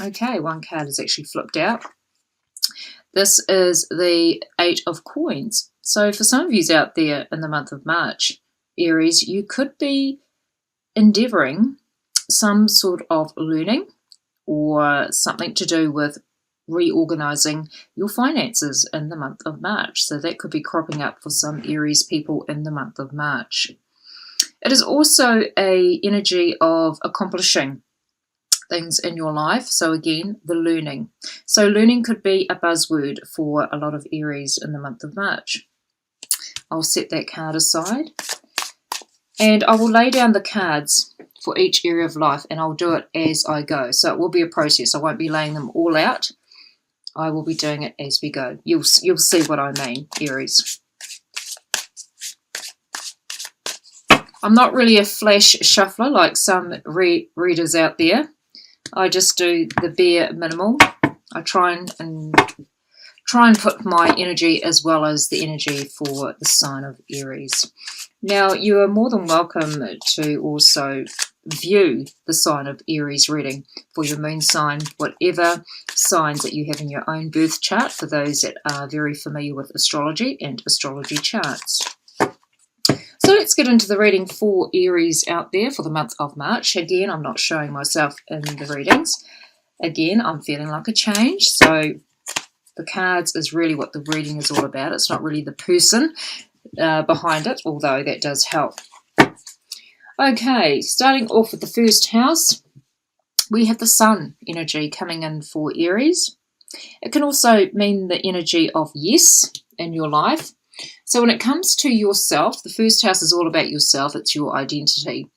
Okay, one card is actually flipped out. This is the Eight of Coins. So for some of you out there in the month of March, Aries, you could be endeavoring some sort of learning or something to do with reorganizing your finances in the month of March. So that could be cropping up for some Aries people in the month of March. It is also an energy of accomplishing things in your life. So again, the learning. So learning could be a buzzword for a lot of Aries in the month of March. I'll set that card aside and I will lay down the cards for each area of life, and I'll do it as I go. So it will be a process. I won't be laying them all out. I will be doing it as we go. You'll see what I mean, Aries. I'm not really a flash shuffler like some readers out there. I just do the bare minimal. I try and put my energy as well as the energy for the sign of Aries. Now, you are more than welcome to also view the sign of Aries reading for your moon sign, whatever signs that you have in your own birth chart, for those that are very familiar with astrology and astrology charts. So let's get into the reading for Aries out there for the month of March. Again, I'm not showing myself in the readings. Again, I'm feeling like a change. So the cards is really what the reading is all about. It's not really the person behind it, although that does help. Okay, starting off with the first house, we have the Sun energy coming in for Aries. It can also mean the energy of yes in your life. So when it comes to yourself, the first house is all about yourself. It's your identity.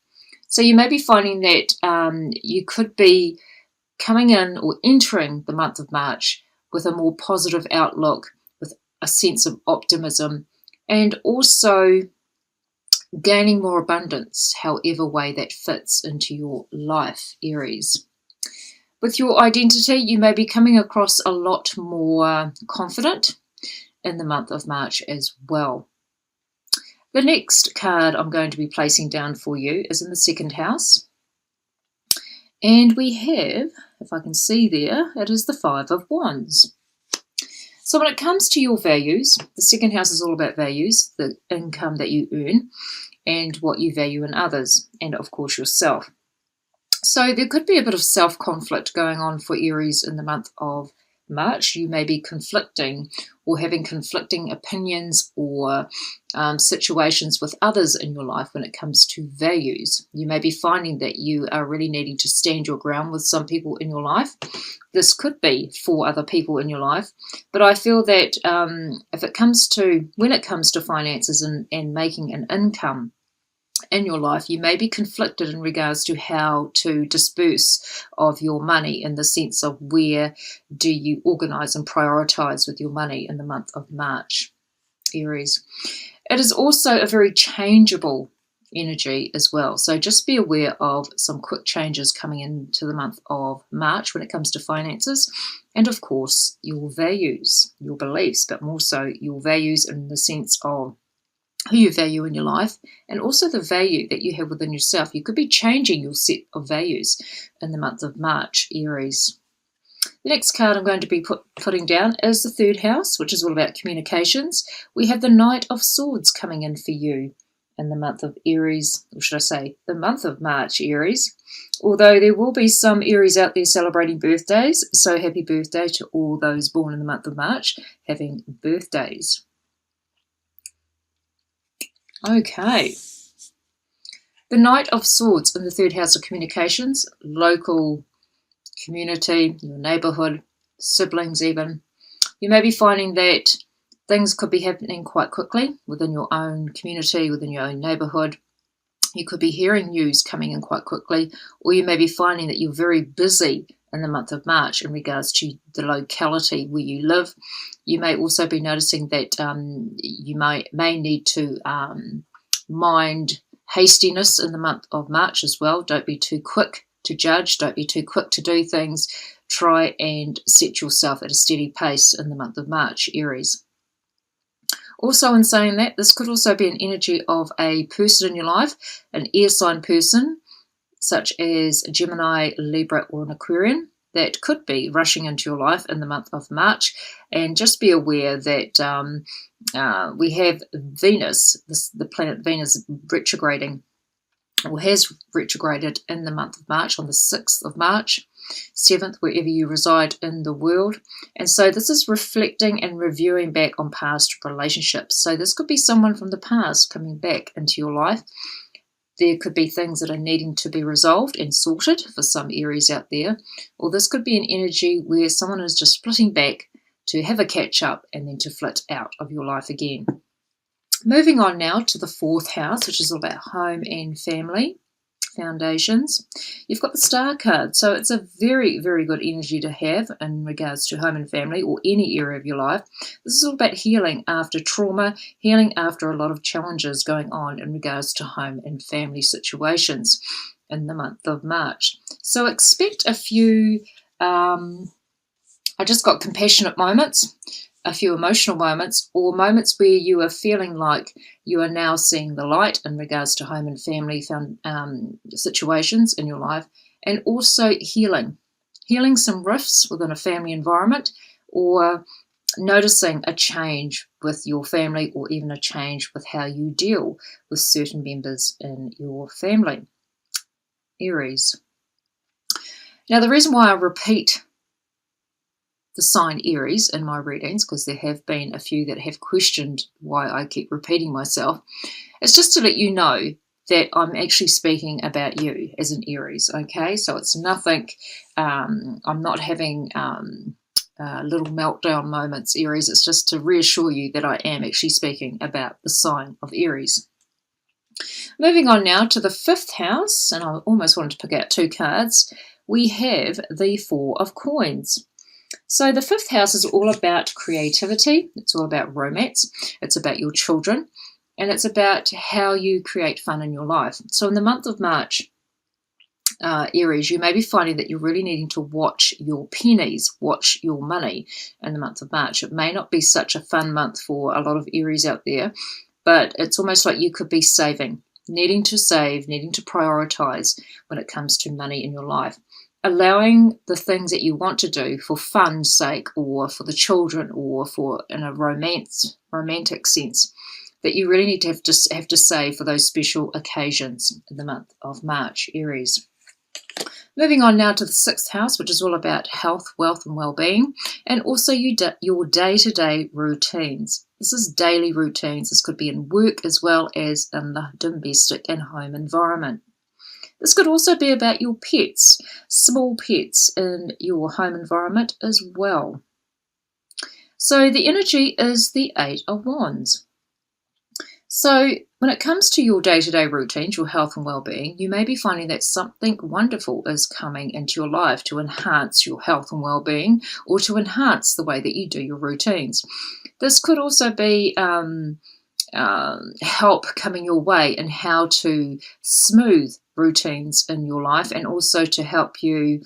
So you may be finding that you could be coming in or entering the month of March with a more positive outlook, with a sense of optimism, and also gaining more abundance, however way that fits into your life, Aries. With your identity, you may be coming across a lot more confident in the month of March as well. The next card I'm going to be placing down for you is in the second house. And we have, if I can see there, it is the Five of Wands. So when it comes to your values, the second house is all about values, the income that you earn, and what you value in others, and of course yourself. So there could be a bit of self-conflict going on for Aries in the month of March. You may be conflicting or having conflicting opinions or situations with others in your life when it comes to values. You may be finding that you are really needing to stand your ground with some people in your life. This could be for other people in your life, but I feel that when it comes to finances and making an income in your life, you may be conflicted in regards to how to disperse of your money, in the sense of where do you organize and prioritize with your money in the month of March, Aries. It is also a very changeable energy as well, so just be aware of some quick changes coming into the month of March when it comes to finances, and of course your values, your beliefs, but more so your values in the sense of who you value in your life, and also the value that you have within yourself. You could be changing your set of values in the month of March, Aries. The next card I'm going to be putting down is the third house, which is all about communications. We have the Knight of Swords coming in for you in the month of Aries, or should I say the month of March, Aries. Although there will be some Aries out there celebrating birthdays, so happy birthday to all those born in the month of March having birthdays. Okay, the Knight of Swords in the third house of communications, local community, your neighborhood, siblings even. You may be finding that things could be happening quite quickly within your own community, within your own neighborhood. You could be hearing news coming in quite quickly, or you may be finding that you're very busy in the month of March in regards to the locality where you live. You may also be noticing that you may need to mind hastiness in the month of March as well. Don't be too quick to judge. Don't be too quick to do things. Try and set yourself at a steady pace in the month of March, Aries. Also, in saying that, this could also be an energy of a person in your life, an air sign person, such as a Gemini, Libra, or an Aquarian. that could be rushing into your life in the month of March. And just be aware that we have Venus, the planet Venus, retrograding, or has retrograded in the month of March, on the 6th of March, 7th, wherever you reside in the world. And so this is reflecting and reviewing back on past relationships. So this could be someone from the past coming back into your life. There could be things that are needing to be resolved and sorted for some Aries out there. Or this could be an energy where someone is just flitting back to have a catch up and then to flit out of your life again. Moving on now to the 4th house, which is all about home and family foundations. You've got the Star card, so it's a very, very good energy to have in regards to home and family, or any area of your life. This is all about healing after trauma, healing after a lot of challenges going on in regards to home and family situations in the month of March. So expect a few, I just got compassionate moments, a few emotional moments, or moments where you are feeling like you are now seeing the light in regards to home and family situations in your life, and also healing some rifts within a family environment, or noticing a change with your family, or even a change with how you deal with certain members in your family. Aries. Now, the reason why I repeat the sign Aries in my readings, because there have been a few that have questioned why I keep repeating myself, it's just to let you know that I'm actually speaking about you as an Aries, okay? So it's nothing, I'm not having little meltdown moments, Aries. It's just to reassure you that I am actually speaking about the sign of Aries. Moving on now to the 5th house, and I almost wanted to pick out 2 cards. We have the 4 of Coins. So the 5th house is all about creativity. It's all about romance. It's about your children. And it's about how you create fun in your life. So in the month of March, Aries, you may be finding that you're really needing to watch your pennies, watch your money in the month of March. It may not be such a fun month for a lot of Aries out there, but it's almost like you could be saving, needing to save, needing to prioritize when it comes to money in your life. Allowing the things that you want to do for fun's sake, or for the children, or for in a romantic sense, that you really need to have to save for those special occasions in the month of March, Aries. Moving on now to the 6th house, which is all about health, wealth, and well-being, and also your day-to-day routines. This is daily routines. This could be in work as well as in the domestic and home environment. This could also be about your pets, small pets in your home environment as well. So the energy is the 8 of Wands. So when it comes to your day-to-day routines, your health and well-being, you may be finding that something wonderful is coming into your life to enhance your health and well-being, or to enhance the way that you do your routines. This could also be help coming your way in how to smooth routines in your life, and also to help you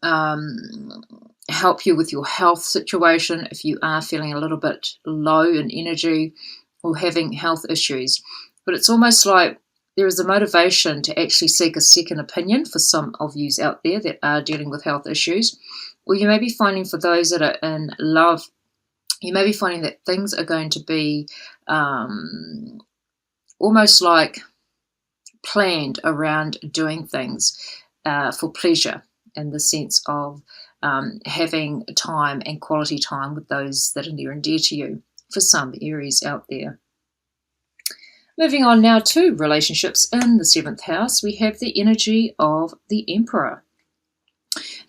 with your health situation if you are feeling a little bit low in energy or having health issues. But it's almost like there is a motivation to actually seek a second opinion for some of you out there that are dealing with health issues. Or you may be finding, for those that are in love, you may be finding that things are going to be almost like planned around doing things for pleasure, in the sense of having time and quality time with those that are near and dear to you, for some Aries out there. Moving on now to relationships in the 7th house, we have the energy of the Emperor.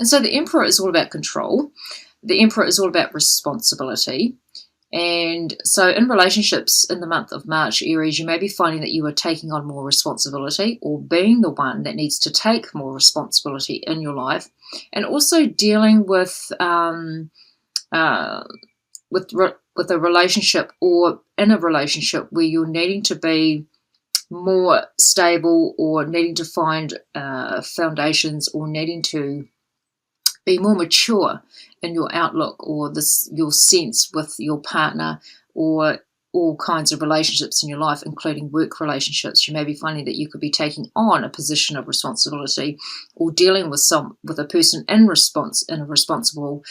And so the Emperor is all about control. The Emperor is all about responsibility. And so in relationships in the month of March, Aries, you may be finding that you are taking on more responsibility, or being the one that needs to take more responsibility in your life, and also dealing with a relationship, or in a relationship where you're needing to be more stable, or needing to find foundations, or needing to be more mature in your outlook, or your sense with your partner, or all kinds of relationships in your life, including work relationships. You may be finding that you could be taking on a position of responsibility or dealing with a person in a responsible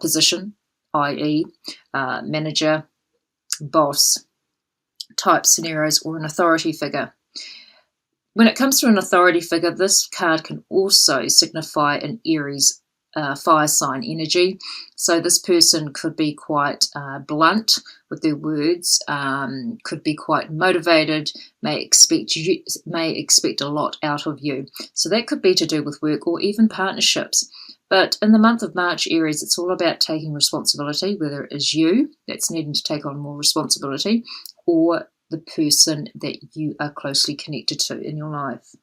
position, i.e. Manager, boss type scenarios, or an authority figure. When it comes to an authority figure, this card can also signify an Aries fire sign energy. So this person could be quite blunt with their words, could be quite motivated, may expect a lot out of you. So that could be to do with work or even partnerships. But in the month of March, Aries, it's all about taking responsibility, whether it is you that's needing to take on more responsibility or the person that you are closely connected to in your life.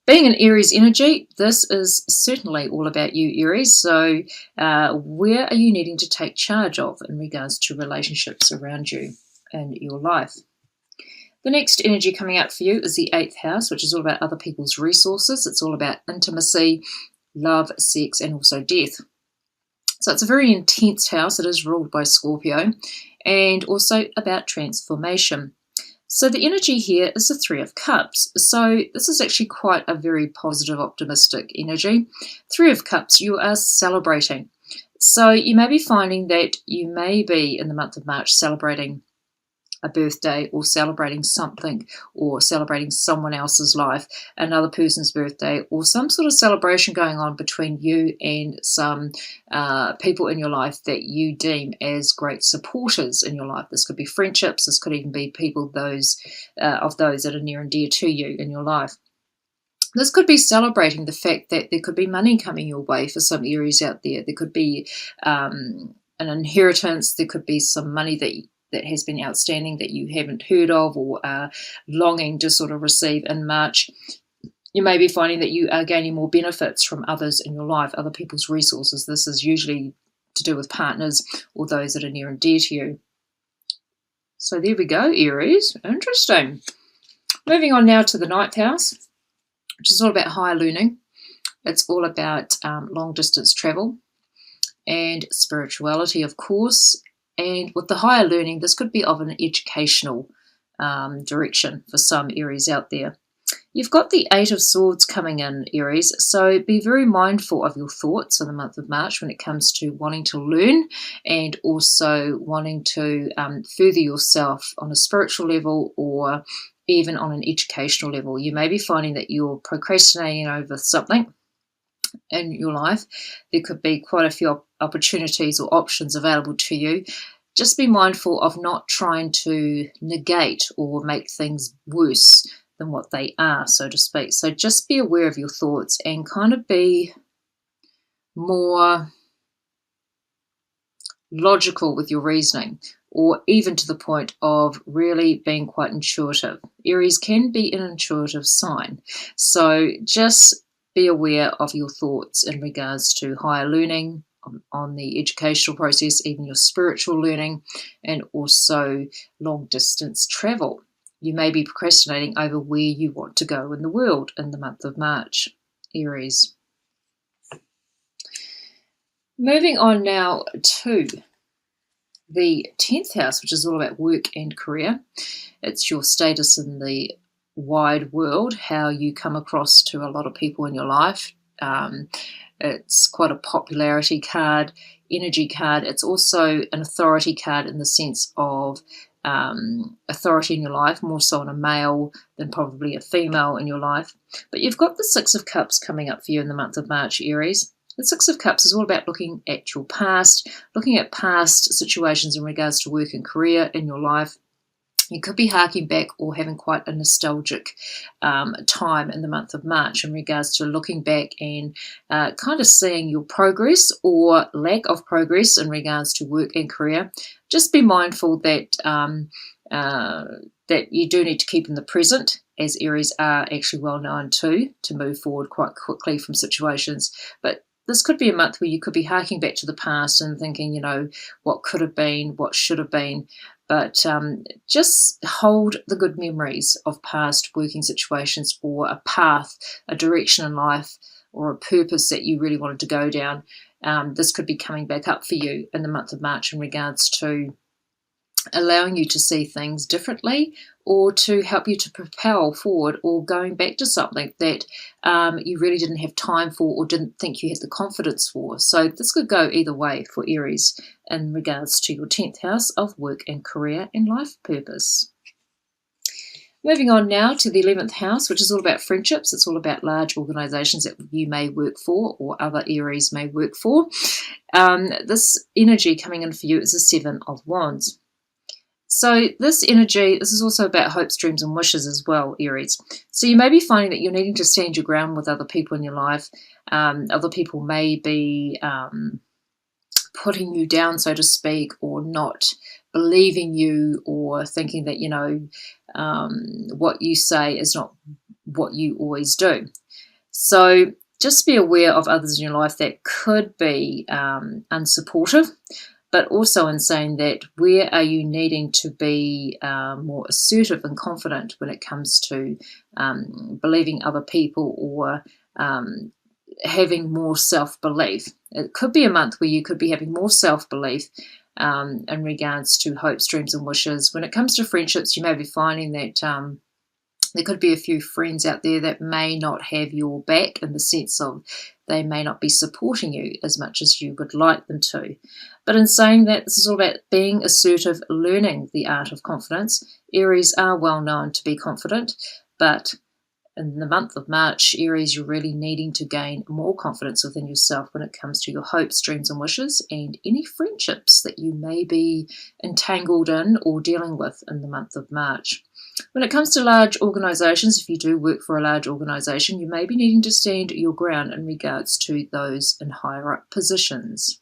Being an Aries energy, this is certainly all about you, Aries. So where are you needing to take charge of in regards to relationships around you and your life? The next energy coming up for you is the 8th house, which is all about other people's resources. It's all about intimacy, love, sex, and also death. So it's a very intense house. It is ruled by Scorpio, and also about transformation. So the energy here is the 3 of Cups. So this is actually quite a very positive, optimistic energy. 3 of Cups, you are celebrating. So you may be finding that you may be in the month of March celebrating a birthday or celebrating something or celebrating someone else's life, another person's birthday, or some sort of celebration going on between you and some people in your life that you deem as great supporters in your life. This could be friendships. This could even be people of those that are near and dear to you in your life. This could be celebrating the fact that there could be money coming your way for some Aries out there. There could be an inheritance. There could be some money that has been outstanding that you haven't heard of or are longing to sort of receive in March. You may be finding that you are gaining more benefits from others in your life, other people's resources. This is usually to do with partners or those that are near and dear to you. So there we go, Aries. Interesting. Moving on now to the 9th house, which is all about higher learning. It's all about long distance travel and spirituality, of course. And with the higher learning, this could be of an educational direction for some Aries out there. You've got the 8 of Swords coming in, Aries, so be very mindful of your thoughts in the month of March when it comes to wanting to learn and also wanting to further yourself on a spiritual level or even on an educational level. You may be finding that you're procrastinating over something in your life. There could be quite a few opportunities or options available to you. Just be mindful of not trying to negate or make things worse than what they are, so to speak. So just be aware of your thoughts and kind of be more logical with your reasoning, or even to the point of really being quite intuitive. Aries can be an intuitive sign, so just be aware of your thoughts in regards to higher learning, on the educational process, even your spiritual learning, and also long distance travel. You may be procrastinating over where you want to go in the world in the month of March, Aries. Moving on now to the 10th house, which is all about work and career. It's your status in the wide world, how you come across to a lot of people in your life. It's quite a popularity card, energy card. It's also an authority card in the sense of authority in your life, more so on a male than probably a female in your life. But you've got the 6 of Cups coming up for you in the month of March, Aries. The 6 of Cups is all about looking at your past, looking at past situations in regards to work and career in your life. You could be harking back or having quite a nostalgic time in the month of March in regards to looking back and kind of seeing your progress or lack of progress in regards to work and career. Just be mindful that that you do need to keep in the present, as Aries are actually well known to move forward quite quickly from situations. But this could be a month where you could be harking back to the past and thinking, you know, what could have been, what should have been. But just hold the good memories of past working situations or a path, a direction in life, or a purpose that you really wanted to go down. This could be coming back up for you in the month of March in regards to allowing you to see things differently, or to help you to propel forward, or going back to something that you really didn't have time for or didn't think you had the confidence for. So this could go either way for Aries in regards to your 10th house of work and career and life purpose. Moving on now to the 11th house, which is all about friendships. It's all about large organizations that you may work for or other Aries may work for. This energy coming in for you is the 7 of Wands. So this energy, this is also about hopes, dreams, and wishes as well, Aries. So you may be finding that you're needing to stand your ground with other people in your life. Other people may be putting you down, so to speak, or not believing you, or thinking that, what you say is not what you always do. So just be aware of others in your life that could be unsupportive, but also in saying that where are you needing to be more assertive and confident when it comes to believing other people, or having more self-belief. It could be a month where you could be having more self-belief in regards to hopes, dreams, and wishes. When it comes to friendships, you may be finding that there could be a few friends out there that may not have your back, in the sense of they may not be supporting you as much as you would like them to. But in saying that, this is all about being assertive, learning the art of confidence. Aries are well known to be confident, but in the month of March, Aries, you're really needing to gain more confidence within yourself when it comes to your hopes, dreams, and wishes, and any friendships that you may be entangled in or dealing with in the month of March. When it comes to large organisations, if you do work for a large organisation, you may be needing to stand your ground in regards to those in higher up positions.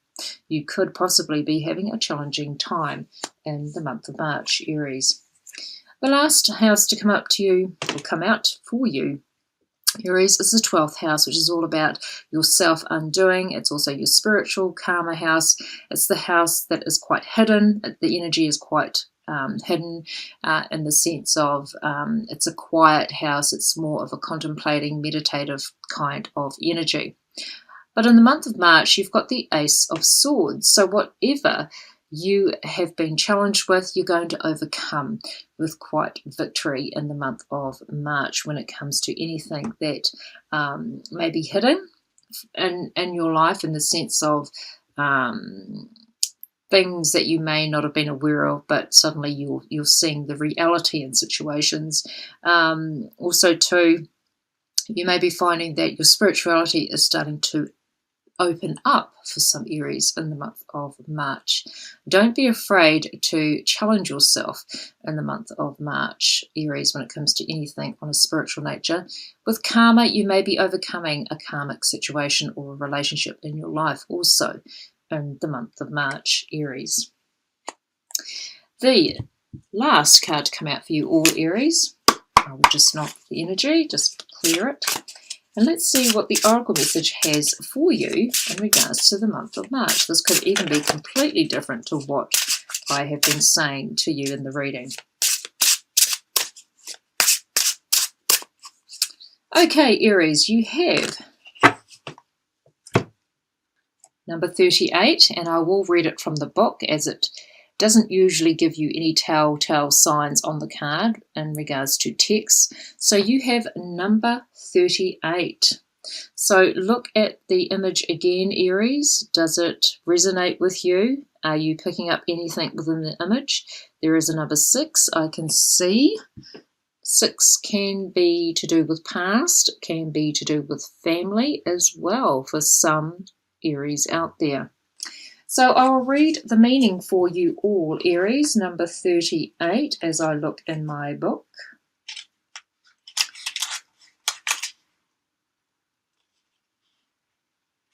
You could possibly be having a challenging time in the month of March, Aries. The last house to come up to you, or come out for you, Aries, is the 12th house, which is all about your self-undoing. It's also your spiritual karma house. It's the house that is quite hidden. The energy is quite hidden in the sense of it's a quiet house. It's more of a contemplating, meditative kind of energy. But in the month of March, you've got the Ace of Swords. So whatever you have been challenged with, you're going to overcome with quite victory in the month of March when it comes to anything that may be hidden in your life, in the sense of things that you may not have been aware of, but suddenly you're seeing the reality in situations. Also too, you may be finding that your spirituality is starting to open up for some Aries in the month of March. Don't be afraid to challenge yourself in the month of March, Aries, when it comes to anything on a spiritual nature. With karma, you may be overcoming a karmic situation or a relationship in your life also in the month of March, Aries. The last card to come out for you all, Aries. I will just knock the energy, just clear it. And let's see what the Oracle message has for you in regards to the month of March. This could even be completely different to what I have been saying to you in the reading. Okay, Aries, you have number 38, and I will read it from the book, as it doesn't usually give you any telltale signs on the card in regards to text. So you have number 38. So look at the image again, Aries. Does it resonate with you? Are you picking up anything within the image? There is a number 6 I can see. 6 can be to do with past, can be to do with family as well for some Aries out there. So I'll read the meaning for you all, Aries, number 38, as I look in my book.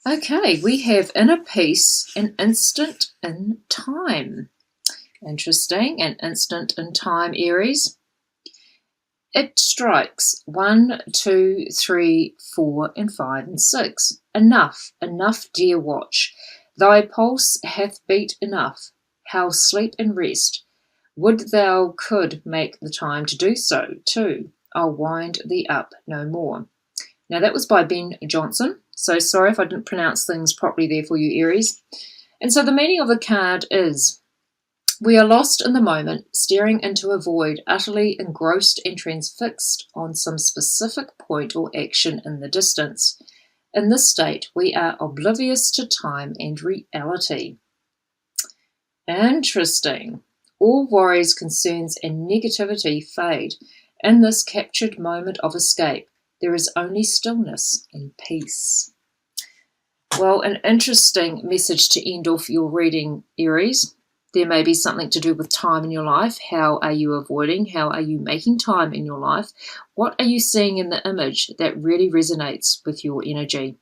Okay, we have inner peace, an instant in time. Interesting, an instant in time, Aries. It strikes 1, 2, 3, 4, and 5, and 6. Enough, enough, dear watch. Thy pulse hath beat enough. How sleep and rest. Would thou could make the time to do so, too. I'll wind thee up no more. Now that was by Ben Jonson. So sorry if I didn't pronounce things properly there for you, Aries. And so the meaning of the card is We are lost in the moment, staring into a void, utterly engrossed and transfixed on some specific point or action in the distance. In this state, we are oblivious to time and reality. Interesting. All worries, concerns, and negativity fade. In this captured moment of escape, there is only stillness and peace. Well, an interesting message to end off your reading, Aries. There may be something to do with time in your life. How are you avoiding? How are you making time in your life? What are you seeing in the image that really resonates with your energy?